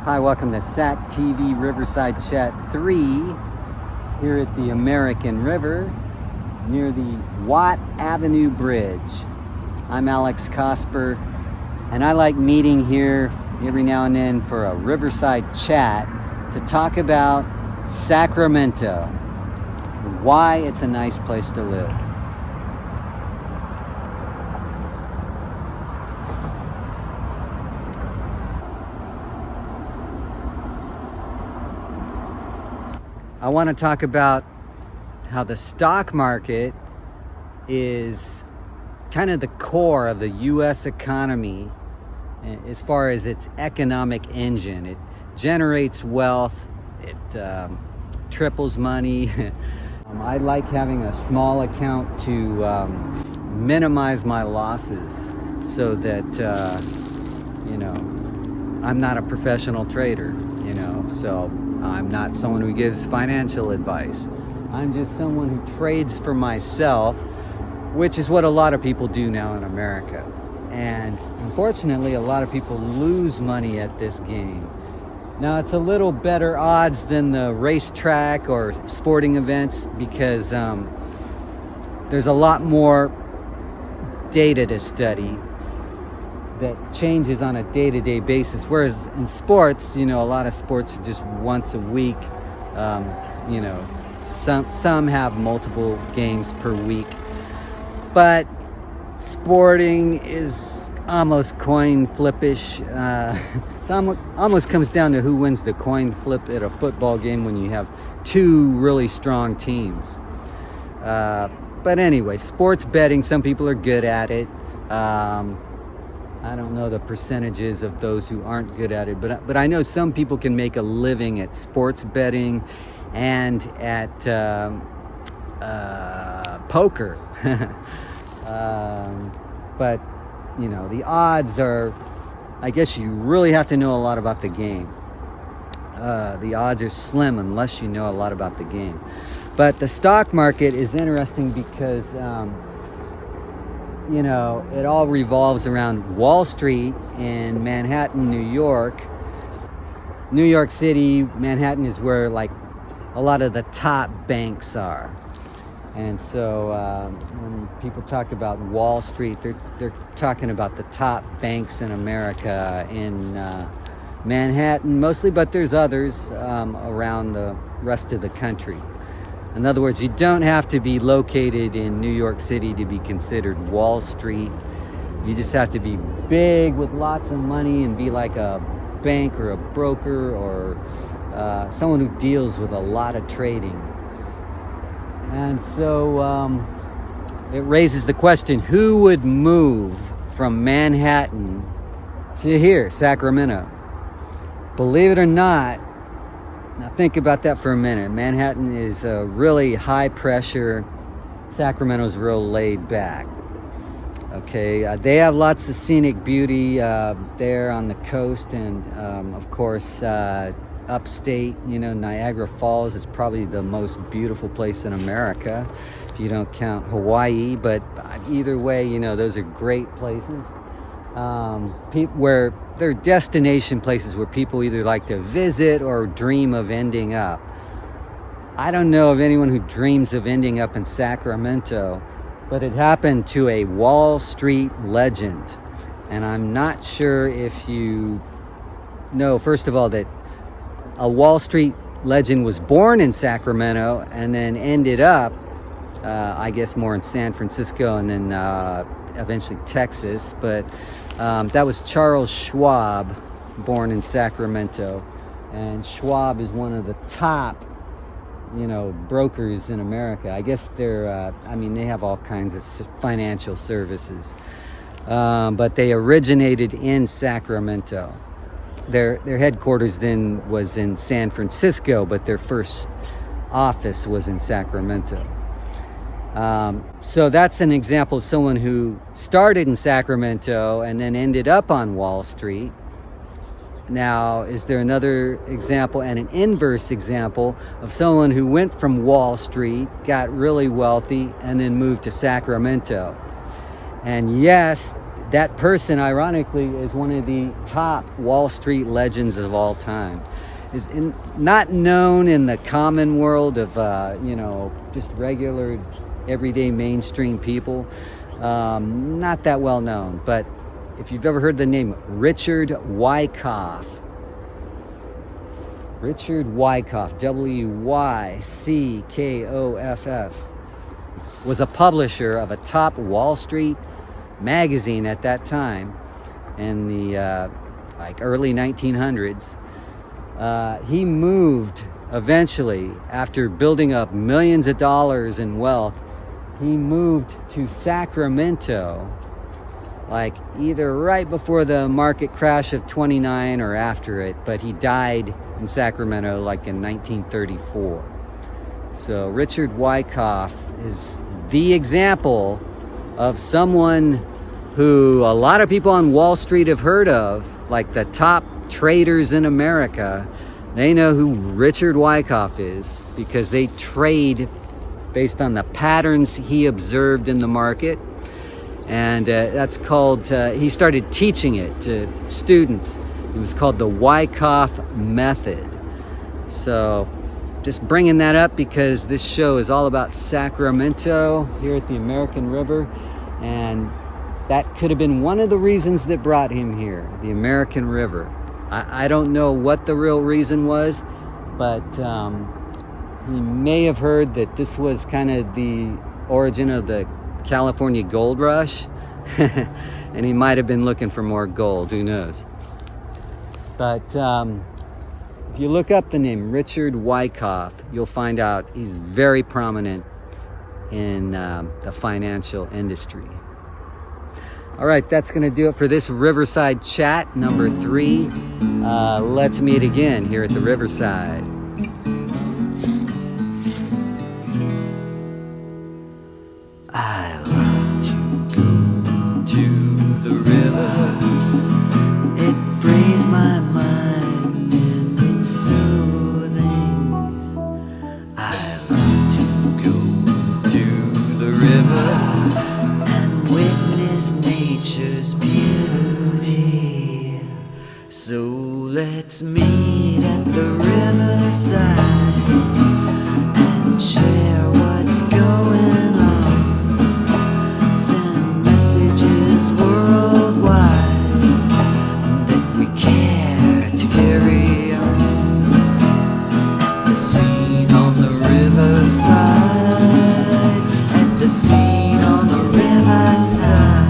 Hi, welcome to SAC TV Riverside Chat 3 here at the American River near the Watt Avenue Bridge. I'm Alex Cosper, and I like meeting here every now and then for a Riverside chat to talk about Sacramento, why it's a nice place to live. I want to talk about how the stock market is kind of the core of the U.S. economy as far as its economic engine. It generates wealth, it triples money. I like having a small account to minimize my losses so that, I'm not a professional trader, so I'm not someone who gives financial advice. I'm just someone who trades for myself, which is what a lot of people do now in America. And unfortunately, a lot of people lose money at this game. Now, it's a little better odds than the racetrack or sporting events because there's a lot more data to study that changes on a day-to-day basis. Whereas in sports, a lot of sports are just once a week. Some have multiple games per week. But sporting is almost coin flippish. It almost comes down to who wins the coin flip at a football game when you have two really strong teams. But anyway, sports betting, some people are good at it. I don't know the percentages of those who aren't good at it, but I know some people can make a living at sports betting and at poker. But the odds are, I guess you really have to know a lot about the game. The odds are slim unless you know a lot about the game. But the stock market is interesting because it all revolves around Wall Street in Manhattan, New York. New York City, Manhattan is where a lot of the top banks are. And so when people talk about Wall Street, they're talking about the top banks in America in Manhattan mostly, but there's others around the rest of the country. In other words, you don't have to be located in New York City to be considered Wall Street. You just have to be big with lots of money and be like a bank or a broker or someone who deals with a lot of trading. And so it raises the question, who would move from Manhattan to here, Sacramento? Believe it or not, now think about that for a minute. Manhattan is really high pressure. Sacramento's real laid back. Okay, they have lots of scenic beauty there on the coast, and of course upstate. Niagara Falls is probably the most beautiful place in America, if you don't count Hawaii. But either way, those are great places. Where they're destination places where people either like to visit or dream of ending up. I don't know of anyone who dreams of ending up in Sacramento, but it happened to a Wall Street legend. And I'm not sure if you know, first of all, that a Wall Street legend was born in Sacramento and then ended up, I guess, more in San Francisco and then eventually Texas. But that was Charles Schwab, born in Sacramento. And Schwab is one of the top, brokers in America. I guess they're, they have all kinds of financial services. But they originated in Sacramento. Their headquarters then was in San Francisco, but their first office was in Sacramento. So that's an example of someone who started in Sacramento and then ended up on Wall Street. Now, is there another example and an inverse example of someone who went from Wall Street, got really wealthy, and then moved to Sacramento? And yes, that person, ironically, is one of the top Wall Street legends of all time. Is not known in the common world of, just regular, everyday mainstream people. Not that well known, but if you've ever heard the name Richard Wyckoff, Wyckoff, was a publisher of a top Wall Street magazine at that time in the early 1900s. He moved eventually, after building up millions of dollars in wealth. He moved to Sacramento, either right before the market crash of 29 or after it, but he died in Sacramento in 1934. So Richard Wyckoff is the example of someone who a lot of people on Wall Street have heard of, like the top traders in America. They know who Richard Wyckoff is because they trade based on the patterns he observed in the market. And that's called, he started teaching it to students. It was called the Wyckoff method. So just bringing that up because this show is all about Sacramento here at the American River. And that could have been one of the reasons that brought him here, the American River. I don't know what the real reason was, but he may have heard that this was kind of the origin of the California gold rush. And he might have been looking for more gold, who knows. But if you look up the name Richard Wyckoff, you'll find out he's very prominent in the financial industry. All right, that's going to do it for this Riverside Chat number 3. Let's meet again here at the Riverside. I love to go to the river. It frees my mind and it's soothing. I love to go to the river and witness nature's beauty. So let's meet at the riverside and share what's going on. Send messages worldwide that we care to carry on. At the scene on the riverside, at the scene on the riverside.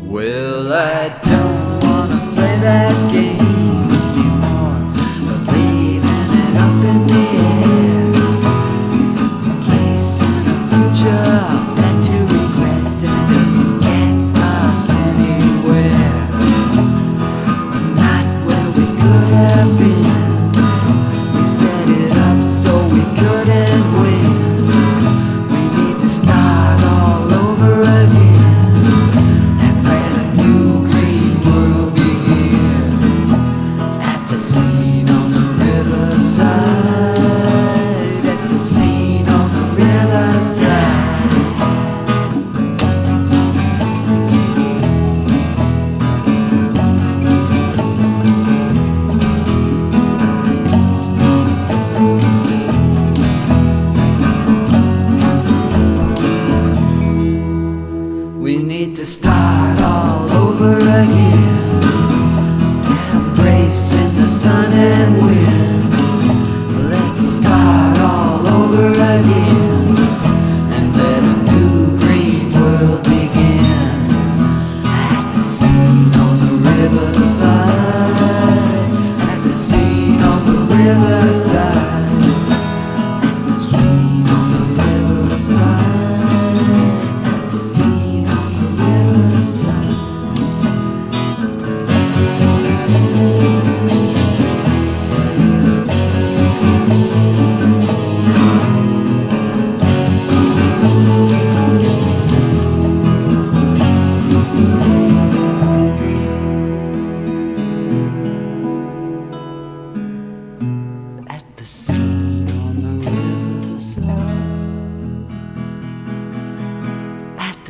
Well, I don't wanna play that game anymore, but leaving it up in the air. Placing a future that to regret and doesn't get us anywhere. Not where we could have been. We set it up so we couldn't win. We need to start all over again. The scene on the riverside, at the scene on the riverside. We need to start all over again. Embracing the sun and wind. Let's start all over again and let a new green world begin. At the scene on the riverside, at the scene on the riverside, at the scene on the riverside, at the scene on the riverside.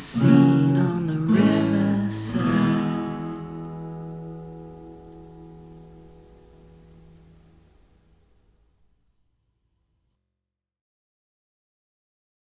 sea.